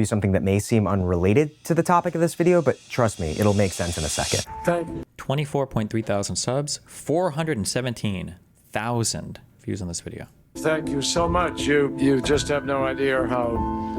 you something that may seem unrelated to the topic of this video, but trust me, it'll make sense in a second. Thank you. 24.3 thousand subs, 417,000 views on this video. Thank you so much. You just have no idea how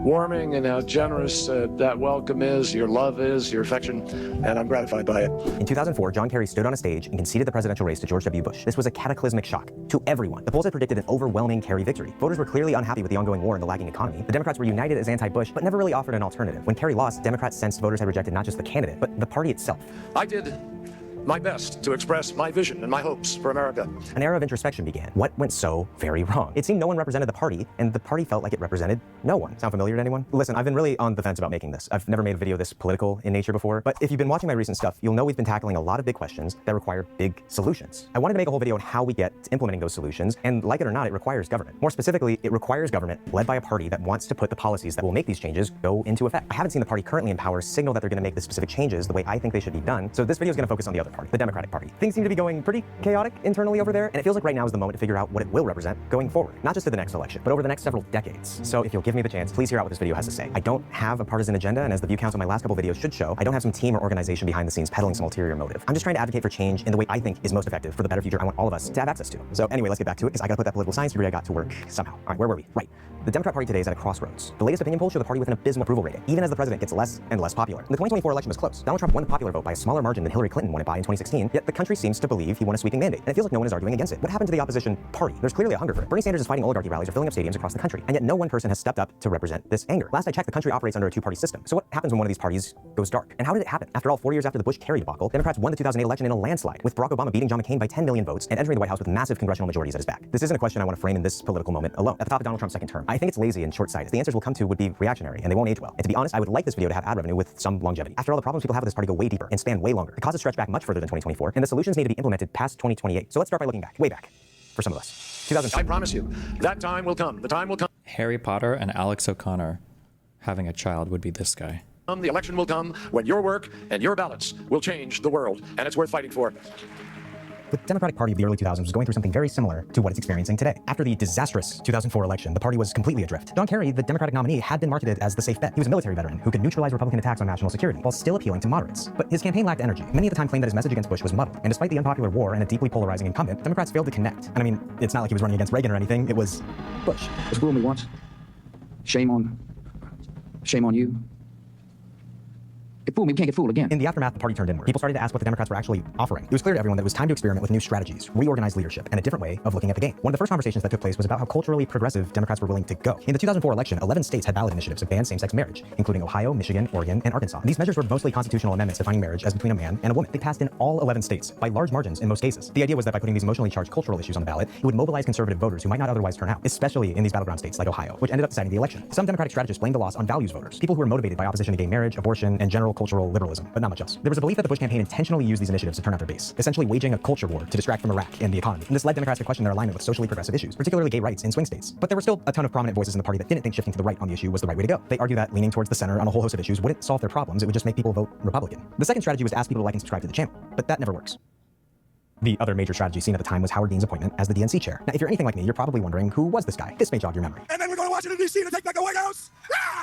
warming and how generous that welcome is, your love is, your affection, and I'm gratified by it. In 2004, John Kerry stood on a stage and conceded the presidential race to George W. Bush. This was a cataclysmic shock to everyone. The polls had predicted an overwhelming Kerry victory. Voters were clearly unhappy with the ongoing war and the lagging economy. The Democrats were united as anti-Bush, but never really offered an alternative. When Kerry lost, Democrats sensed voters had rejected not just the candidate, but the party itself. I did my best to express my vision and my hopes for America. An era of introspection began. What went so very wrong? It seemed no one represented the party, and the party felt like it represented no one. Sound familiar to anyone? Listen, I've been really on the fence about making this. I've never made a video this political in nature before, but if you've been watching my recent stuff, you'll know we've been tackling a lot of big questions that require big solutions. I wanted to make a whole video on how we get to implementing those solutions, and like it or not, it requires government. More specifically, it requires government led by a party that wants to put the policies that will make these changes go into effect. I haven't seen the party currently in power signal that they're going to make the specific changes the way I think they should be done, so this video is going to focus on the other party, the Democratic Party. Things seem to be going pretty chaotic internally over there, and it feels like right now is the moment to figure out what it will represent going forward. Not just to the next election, but over the next several decades. So if you'll give me the chance, please hear out what this video has to say. I don't have a partisan agenda, and as the view counts on my last couple videos should show, I don't have some team or organization behind the scenes peddling some ulterior motive. I'm just trying to advocate for change in the way I think is most effective for the better future I want all of us to have access to. So anyway, let's get back to it, because I gotta put that political science degree I got to work somehow. All right, where were we? Right. The Democrat Party today is at a crossroads. The latest opinion polls show the party with an abysmal approval rating, even as the president gets less and less popular. The 2024 election was close. Donald Trump won the popular vote by a smaller margin than Hillary Clinton won it by in 2016, yet the country seems to believe he won a sweeping mandate, and it feels like no one is arguing against it. What happened to the opposition party? There's clearly a hunger for it. Bernie Sanders is fighting oligarchy rallies or filling up stadiums across the country, and yet no one person has stepped up to represent this anger. Last I checked, the country operates under a two-party system. So what happens when one of these parties goes dark? And how did it happen? After all, 4 years after the Bush-Kerry debacle, Democrats won the 2008 election in a landslide, with Barack Obama beating John McCain by 10 million votes and entering the White House with massive congressional majorities at his back. This isn't a question I want to frame in this political moment alone. At the top of Donald Trump's second term, I think it's lazy and short-sighted. The answers we'll come to would be reactionary, and they won't age well. And to be honest, I would like this video to have ad revenue with some longevity. After all, the problems people have with this party go way deeper and span way longer. The causes stretch back much further than 2024, and the solutions need to be implemented past 2028. So let's start by looking back, way back, for some of us. 2002. I promise you, that time will come. The time will come. Harry Potter and Alex O'Connor having a child would be this guy. The election will come when your work and your ballots will change the world, and it's worth fighting for. The Democratic Party of the early 2000s was going through something very similar to what it's experiencing today. After the disastrous 2004 election, the party was completely adrift. John Kerry, the Democratic nominee, had been marketed as the safe bet. He was a military veteran who could neutralize Republican attacks on national security while still appealing to moderates. But his campaign lacked energy. Many at the time claimed that his message against Bush was muddled. And despite the unpopular war and a deeply polarizing incumbent, Democrats failed to connect. And I mean, it's not like he was running against Reagan or anything. It was Bush. Just fooled me once. Shame on you. It fooled me, we can't get fooled again. In the aftermath, the party turned inward. People started to ask what the Democrats were actually offering. It was clear to everyone that it was time to experiment with new strategies, reorganized leadership, and a different way of looking at the game. One of the first conversations that took place was about how culturally progressive Democrats were willing to go. In the 2004 election, 11 states had ballot initiatives to ban same-sex marriage, including Ohio, Michigan, Oregon, and Arkansas. These measures were mostly constitutional amendments defining marriage as between a man and a woman. They passed in all 11 states by large margins in most cases. The idea was that by putting these emotionally charged cultural issues on the ballot, it would mobilize conservative voters who might not otherwise turn out, especially in these battleground states like Ohio, which ended up deciding the election. Some Democratic strategists blamed the loss on values voters, people who were motivated by opposition to gay marriage, abortion, and general cultural liberalism, but not much else. There was a belief that the Bush campaign intentionally used these initiatives to turn out their base, essentially waging a culture war to distract from Iraq and the economy. And this led Democrats to question their alignment with socially progressive issues, particularly gay rights in swing states. But there were still a ton of prominent voices in the party that didn't think shifting to the right on the issue was the right way to go. They argue that leaning towards the center on a whole host of issues wouldn't solve their problems, it would just make people vote Republican. The second strategy was to ask people to like and subscribe to the channel, but that never works. The other major strategy seen at the time was Howard Dean's appointment as the DNC chair. Now, if you're anything like me, you're probably wondering, who was this guy? This may jog your memory. And then we're going to Washington, D.C. to take back the White House!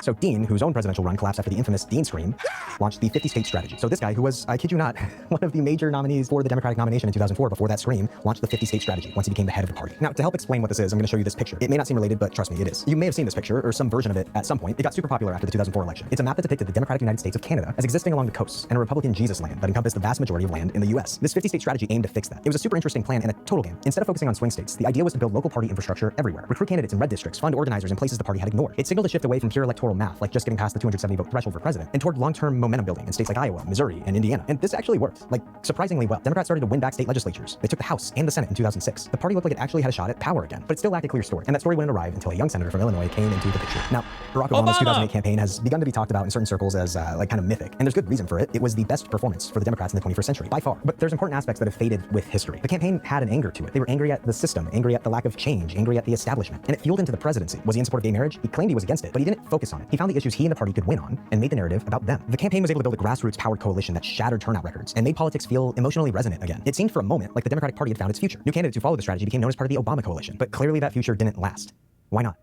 So Dean, whose own presidential run collapsed after the infamous Dean Scream, launched the 50-state strategy. So this guy, who was, I kid you not, one of the major nominees for the Democratic nomination in 2004 before that scream, launched the 50-state strategy once he became the head of the party. Now, to help explain what this is, I'm going to show you this picture. It may not seem related, but trust me, it is. You may have seen this picture, or some version of it at some point. It got super popular after the 2004 election. It's a map that depicted the Democratic United States of Canada as existing along the coasts and a Republican Jesus land that encompassed the vast majority of land in the US. This 50-state strategy aimed to fix that. It was a super interesting plan and a total game. Instead of focusing on swing states, the idea was to build local party infrastructure everywhere, recruit candidates in red districts, fund organizers in places the party had ignored. It signaled a shift away from pure electoral math, like just getting past the 270 vote threshold for president, and toward long-term momentum building in states like Iowa, Missouri, and Indiana. And this actually worked, like, surprisingly well. Democrats started to win back state legislatures. They took the House and the Senate in 2006. The party looked like it actually had a shot at power again, but it still lacked a clear story. And that story wouldn't arrive until a young senator from Illinois came into the picture. Now, Barack Obama's 2008 campaign has begun to be talked about in certain circles as like kind of mythic, and there's good reason for it. It was the best performance for the Democrats in the 21st century, by far. But there's important aspects that have faded with history. The campaign had an anger to it. They were angry at the system, angry at the lack of change, angry at the establishment, and it fueled into the presidency. Was he in support of gay marriage? He claimed he was against it, but he didn't focus on it. He found the issues he and the party could win on and made the narrative about them. The campaign was able to build a grassroots-powered coalition that shattered turnout records and made politics feel emotionally resonant again. It seemed for a moment like the Democratic Party had found its future. New candidates who followed the strategy became known as part of the Obama coalition, but clearly that future didn't last. Why not?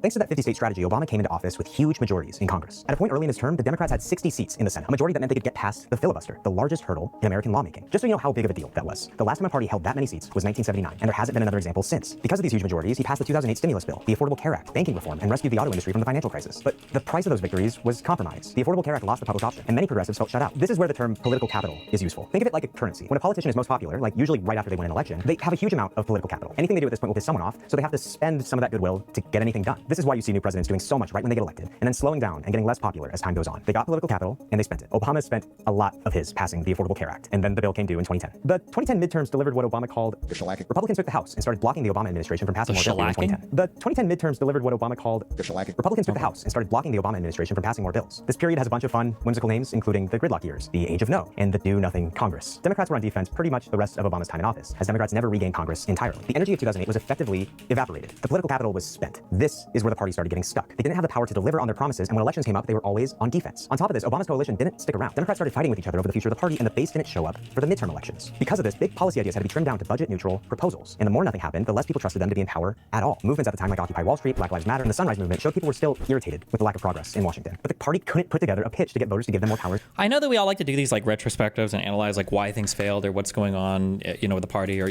Thanks to that 50-state strategy, Obama came into office with huge majorities in Congress. At a point early in his term, the Democrats had 60 seats in the Senate, a majority that meant they could get past the filibuster, the largest hurdle in American lawmaking. Just so you know how big of a deal that was, the last time a party held that many seats was 1979, and there hasn't been another example since. Because of these huge majorities, he passed the 2008 stimulus bill, the Affordable Care Act, banking reform, and rescued the auto industry from the financial crisis. But the price of those victories was compromise. The Affordable Care Act lost the public option, and many progressives felt shut out. This is where the term political capital is useful. Think of it like a currency. When a politician is most popular, like usually right after they win an election, they have a huge amount of political capital. Anything they do at this point will piss someone off, so they have to spend some of that goodwill to get anything done. This is why you see new presidents doing so much right when they get elected, and then slowing down and getting less popular as time goes on. They got political capital, and they spent it. Obama spent a lot of his passing the Affordable Care Act, and then the bill came due in 2010. The 2010 midterms delivered what Obama called the shellacking. Republicans took the House and started blocking the Obama administration from passing more bills in 2010. The 2010 midterms delivered what Obama called the shellacking. Republicans took the House and started blocking the Obama administration from passing more bills. This period has a bunch of fun, whimsical names, including the gridlock years, the age of no, and the do-nothing Congress. Democrats were on defense pretty much the rest of Obama's time in office, as Democrats never regained Congress entirely. The energy of 2008 was effectively evaporated. The political capital was spent. This is where the party started getting stuck. They didn't have the power to deliver on their promises, and when elections came up, they were always on defense. On top of this, Obama's coalition didn't stick around. Democrats started fighting with each other over the future of the party, and the base didn't show up for the midterm elections. Because of this, big policy ideas had to be trimmed down to budget-neutral proposals, and the more nothing happened, the less people trusted them to be in power at all. Movements at the time like Occupy Wall Street, Black Lives Matter, and the Sunrise Movement showed people were still irritated with the lack of progress in Washington. But the party couldn't put together a pitch to get voters to give them more power. I know that we all like to do these like retrospectives and analyze like why things failed or what's going on, with the party, or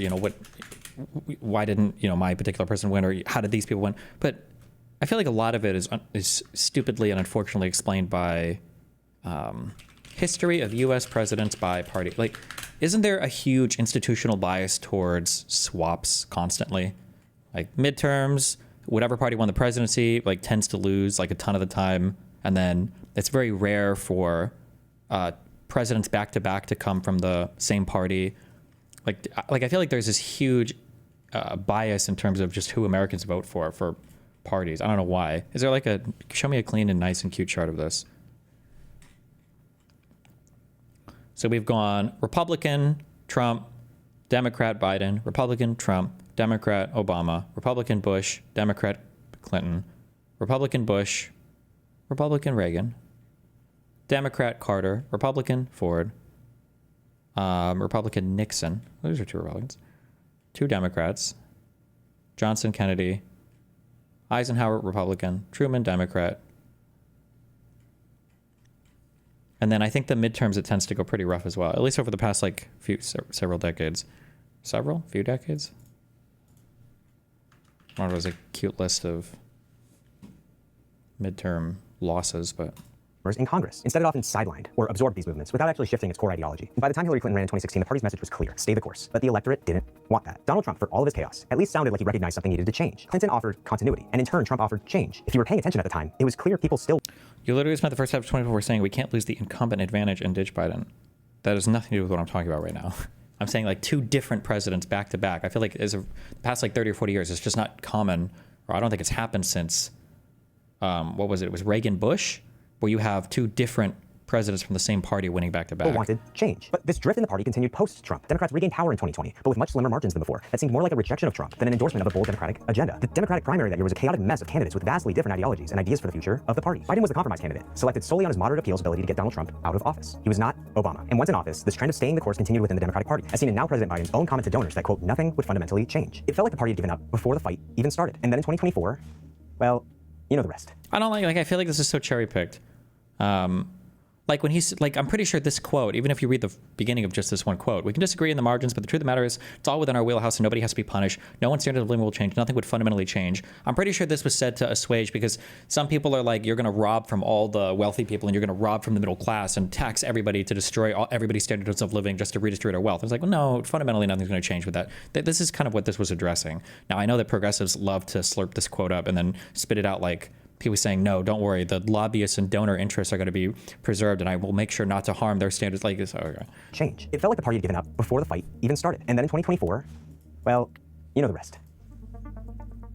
why didn't my particular person win, or how did these people win. But I feel like a lot of it is stupidly and unfortunately explained by history of U.S. presidents by party. Like, isn't there a huge institutional bias towards swaps constantly? Like midterms, whatever party won the presidency like tends to lose like a ton of the time, and then it's very rare for presidents back to back to come from the same party. Like I feel like there's this huge bias in terms of just who Americans vote for parties. I don't know why. Is there like show me a clean and nice and cute chart of this. So we've gone Republican, Trump, Democrat, Biden, Republican, Trump, Democrat, Obama, Republican, Bush, Democrat, Clinton, Republican, Bush, Republican, Reagan, Democrat, Carter, Republican, Ford, Republican, Nixon. Those are two Republicans. Two Democrats, Johnson, Kennedy, Eisenhower, Republican, Truman, Democrat. And then I think the midterms, it tends to go pretty rough as well, at least over the past like several decades. Few decades? I don't know, it was a cute list of midterm losses, but in Congress. Instead, it often sidelined or absorbed these movements without actually shifting its core ideology. And by the time Hillary Clinton ran in 2016, the party's message was clear: stay the course. But the electorate didn't want that. Donald Trump, for all of his chaos, at least sounded like he recognized something needed to change. Clinton offered continuity, and in turn, Trump offered change. If you were paying attention at the time, it was clear people still... You literally spent the first half of 2024 saying we can't lose the incumbent advantage and ditch Biden. That has nothing to do with what I'm talking about right now. I'm saying like two different presidents back to back. I feel like the past like 30 or 40 years, it's just not common, or I don't think it's happened since, what was it? It was Reagan Bush, where you have two different presidents from the same party winning back to back. People wanted change. But this drift in the party continued post-Trump. Democrats regained power in 2020, but with much slimmer margins than before. That seemed more like a rejection of Trump than an endorsement of a bold Democratic agenda. The Democratic primary that year was a chaotic mess of candidates with vastly different ideologies and ideas for the future of the party. Biden was the compromise candidate, selected solely on his moderate appeals ability to get Donald Trump out of office. He was not Obama. And once in office, this trend of staying the course continued within the Democratic Party, as seen in now President Biden's own comment to donors that, quote, nothing would fundamentally change. It felt like the party had given up before the fight even started. And then in 2024, well, you know the rest. I don't I feel like this is so cherry-picked. Like when he's like, I'm pretty sure this quote, even if you read the beginning of just this one quote, we can disagree in the margins, but the truth of the matter is it's all within our wheelhouse and nobody has to be punished. No one's standard of living will change. Nothing would fundamentally change. I'm pretty sure this was said to assuage because some people are like, you're going to rob from all the wealthy people and you're going to rob from the middle class and tax everybody to destroy everybody's standards of living just to redistribute our wealth. It's like, well, no, fundamentally nothing's going to change with that. This is kind of what this was addressing. Now, I know that progressives love to slurp this quote up and then spit it out like people saying, no, don't worry, the lobbyists and donor interests are going to be preserved and I will make sure not to harm their standards like this. Okay. Change. It felt like the party had given up before the fight even started. And then in 2024, well, you know the rest.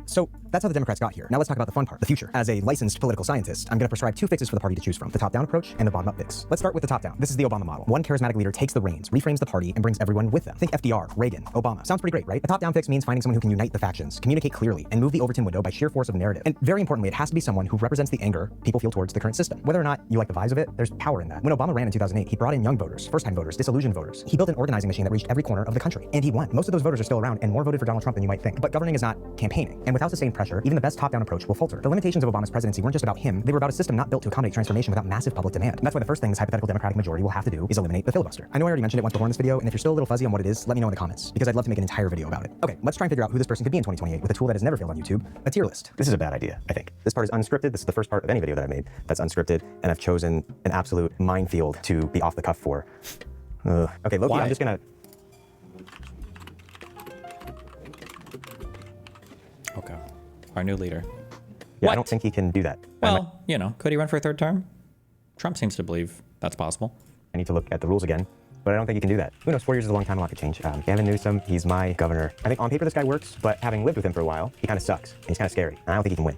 So that's how the Democrats got here. Now let's talk about the fun part, the future. As a licensed political scientist, I'm going to prescribe two fixes for the party to choose from: the top-down approach and the bottom-up fix. Let's start with the top-down. This is the Obama model. One charismatic leader takes the reins, reframes the party, and brings everyone with them. Think FDR, Reagan, Obama. Sounds pretty great, right? A top-down fix means finding someone who can unite the factions, communicate clearly, and move the Overton window by sheer force of narrative. And very importantly, it has to be someone who represents the anger people feel towards the current system. Whether or not you like the vibes of it, there's power in that. When Obama ran in 2008, he brought in young voters, first-time voters, disillusioned voters. He built an organizing machine that reached every corner of the country, and he won. Most of those voters are still around and more voted for Donald Trump than you might think. But governing is not campaigning. And without sustained pressure, even the best top-down approach will falter. The limitations of Obama's presidency weren't just about him, they were about a system not built to accommodate transformation without massive public demand. And that's why the first thing this hypothetical Democratic majority will have to do is eliminate the filibuster. I know I already mentioned it once before in this video, and if you're still a little fuzzy on what it is, let me know in the comments, because I'd love to make an entire video about it. Okay, let's try and figure out who this person could be in 2028 with a tool that has never failed on YouTube, a tier list. This is a bad idea, I think. This part is unscripted. This is the first part of any video that I've made that's unscripted, and I've chosen an absolute minefield to be off the cuff for. Okay, Loki, Why? I'm just gonna... Okay. Our new leader. Yeah, I What? don't think he can do that. Well, you know, could he run for a third term? Trump seems to believe that's possible. I need to look at the rules again, but I don't think he can do that. Who knows, 4 years is a long time, a lot could change. Gavin Newsom, he's my governor. I think on paper this guy works, but having lived with him for a while, he kind of sucks. And he's kind of scary. And I don't think he can win.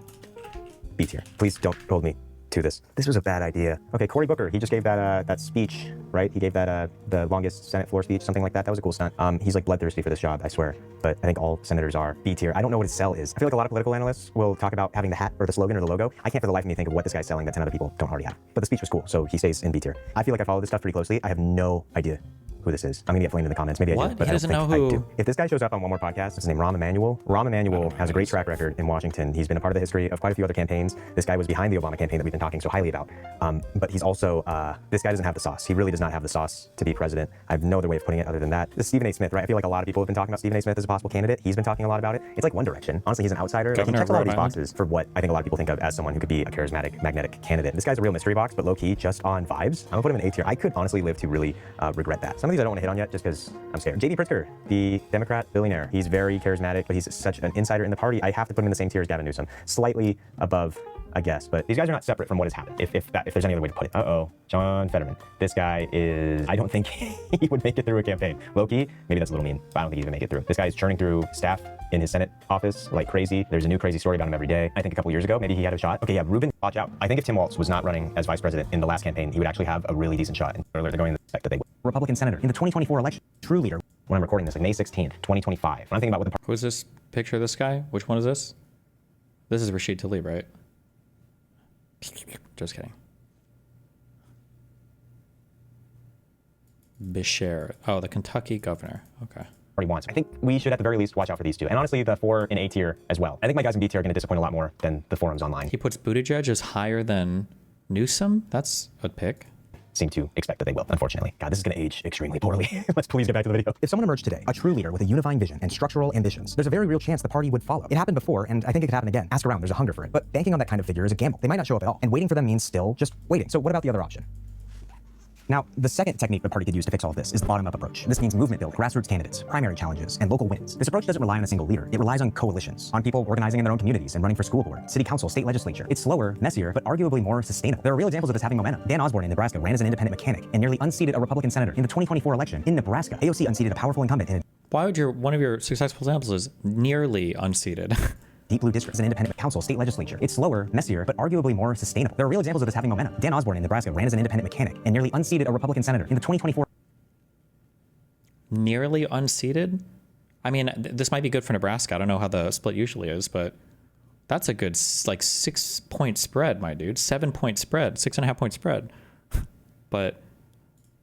B tier. Please don't hold me to this. This was a bad idea. Okay, Cory Booker, he just gave that speech, right? He gave that the longest Senate floor speech, something like that. That was a cool stunt. He's like bloodthirsty for this job, I swear. But I think all senators are. B tier. I don't know what his sell is. I feel like a lot of political analysts will talk about having the hat or the slogan or the logo. I can't for the life of me think of what this guy's selling that 10 other people don't already have. But the speech was cool, so he stays in B tier. I feel like I follow this stuff pretty closely. I have no idea who this is. I'm gonna get flamed in the comments. Maybe I What? do, but He I don't doesn't think know I who- do. If this guy shows up on one more podcast, his name Rahm Emanuel. Rahm Emanuel has a great track record in Washington. He's been a part of the history of quite a few other campaigns. This guy was behind the Obama campaign that we've been talking so highly about. But he's also, this guy doesn't have the sauce. He really does not have the sauce to be president. I have no other way of putting it other than that. This is Stephen A. Smith, right? I feel like a lot of people have been talking about Stephen A. Smith as a possible candidate. He's been talking a lot about it. It's like One Direction. Honestly, he's an outsider. Like, he Governor checks of a lot of Rhode these Island. boxes for what I think a lot of people think of as someone who could be a charismatic, magnetic candidate. This guy's a real mystery box, but low-key, just on vibes, I'm gonna put him in A tier. I could honestly live to really regret that. Some of these I don't want to hit on yet just because I'm scared. J.B. Pritzker, the Democrat billionaire. He's very charismatic, but he's such an insider in the party. I have to put him in the same tier as Gavin Newsom. Slightly above, I guess, but these guys are not separate from what has happened, if there's any other way to put it. Uh-oh, John Fetterman. This guy is, I don't think he would make it through a campaign. Low-key, maybe that's a little mean, but I don't think he's gonna make it through. This guy is churning through staff in his Senate office like crazy. There's a new crazy story about him every day. I think a couple years ago, maybe he had a shot. Okay, yeah, Ruben, watch out. I think if Tim Walz was not running as vice president in the last campaign, he would actually have a really decent shot. And they're going to expect that they would. Republican senator in the 2024 election, true leader. When I'm recording this, like May 16th, 2025. When I'm thinking about what the Who's this picture of this guy? Which one is this? This is Rashid Tlaib, right? Just kidding. Beshear. Oh, the Kentucky governor. Okay. party wants. I think we should at the very least watch out for these two. And honestly, the 4 in A tier as well. I think my guys in B tier are going to disappoint a lot more than the forums online He puts Buttigieg as higher than Newsom? That's a pick. seem to expect that they will, unfortunately. God, this is going to age extremely poorly. Let's please get back to the video. If someone emerged today, a true leader with a unifying vision and structural ambitions, there's a very real chance the party would follow. It happened before, and I think it could happen again. Ask around, there's a hunger for it. But banking on that kind of figure is a gamble. They might not show up at all, and waiting for them means still just waiting. So what about the other option? Now, the second technique the party could use to fix all of this is the bottom-up approach. This means movement building, grassroots candidates, primary challenges, and local wins. This approach doesn't rely on a single leader. It relies on coalitions, on people organizing in their own communities and running for school board, city council, state legislature. It's slower, messier, but arguably more sustainable. There are real examples of this having momentum. Dan Osborne in Nebraska ran as an independent mechanic and nearly unseated a Republican senator in the 2024 election in Nebraska. AOC unseated a powerful incumbent in a Why would one of your successful examples is nearly unseated? deep blue district as an independent council, state legislature. It's slower, messier, but arguably more sustainable. There are real examples of this having momentum. Dan Osborne in Nebraska ran as an independent mechanic and nearly unseated a Republican senator in the 2024 Nearly unseated? I mean, this might be good for Nebraska. I don't know how the split usually is, but that's a good 6-point spread, my dude. 7-point spread, 6.5-point spread. But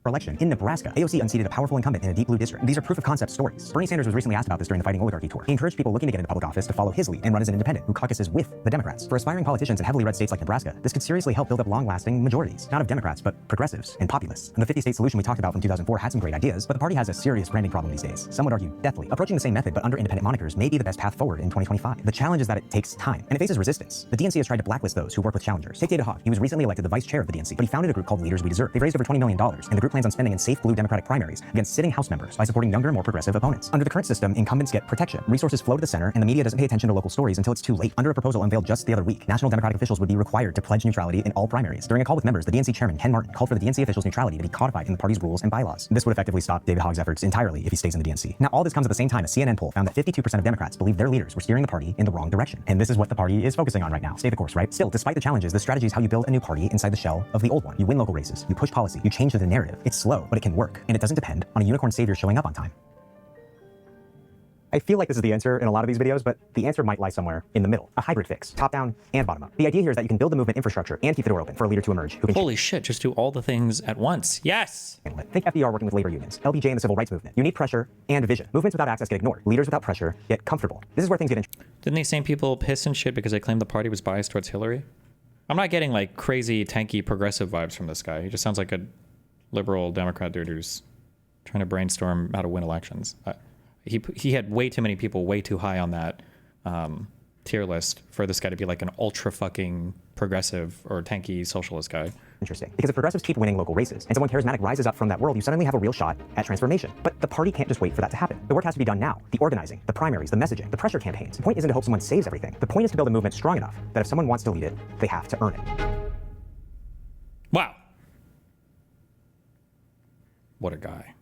election in Nebraska. AOC unseated a powerful incumbent in a deep blue district. These are proof of concept stories. Bernie Sanders was recently asked about this during the Fighting Oligarchy tour. He encouraged people looking to get into public office to follow his lead and run as an independent who caucuses with the Democrats. For aspiring politicians in heavily red states like Nebraska, this could seriously help build up long-lasting majorities, not of Democrats, but progressives and populists. And the 50-state solution we talked about from 2004 had some great ideas, but the party has a serious branding problem these days. Some would argue deathly. Approaching the same method but under independent monikers may be the best path forward in 2025. The challenge is that it takes time, and it faces resistance. The DNC has tried to blacklist those who work with challengers. Take David Hogg. He was recently elected the vice chair of the DNC, but he founded a group called Leaders We Deserve. They've raised over $20 million, and the group plans on spending in safe blue Democratic primaries against sitting House members by supporting younger, more progressive opponents. Under the current system, incumbents get protection. Resources flow to the center, and the media doesn't pay attention to local stories until it's too late. Under a proposal unveiled just the other week, national Democratic officials would be required to pledge neutrality in all primaries. During a call with members, the DNC chairman, Ken Martin, called for the DNC officials' neutrality to be codified in the party's rules and bylaws. This would effectively stop David Hogg's efforts entirely if he stays in the DNC. Now, all this comes at the same time a CNN poll found that 52% of Democrats believe their leaders were steering the party in the wrong direction. And this is what the party is focusing on right now. Stay the course, right? Still, despite the challenges, the strategy is how you build a new party inside the shell of the old one. You win local races, you push policy, you change the narrative. It's slow, but it can work. And it doesn't depend on a unicorn savior showing up on time. I feel like this is the answer in a lot of these videos, but the answer might lie somewhere in the middle. A hybrid fix, top down and bottom up. The idea here is that you can build the movement infrastructure and keep the door open for a leader to emerge who can Holy shit, just do all the things at once. Yes. handle it. Think FDR working with labor unions, LBJ and the civil rights movement. You need pressure and vision. Movements without access get ignored. Leaders without pressure get comfortable. This is where things get interesting. Didn't these same people piss and shit because they claimed the party was biased towards Hillary? I'm not getting like crazy, tanky, progressive vibes from this guy. He just sounds like a liberal Democrat dude who's trying to brainstorm how to win elections. He had way too many people way too high on that tier list for this guy to be like an ultra fucking progressive or tanky socialist guy. Interesting. Because if progressives keep winning local races and someone charismatic rises up from that world, you suddenly have a real shot at transformation. But the party can't just wait for that to happen. The work has to be done now. The organizing, the primaries, the messaging, the pressure campaigns. The point isn't to hope someone saves everything. The point is to build a movement strong enough that if someone wants to lead it, they have to earn it. Wow. What a guy.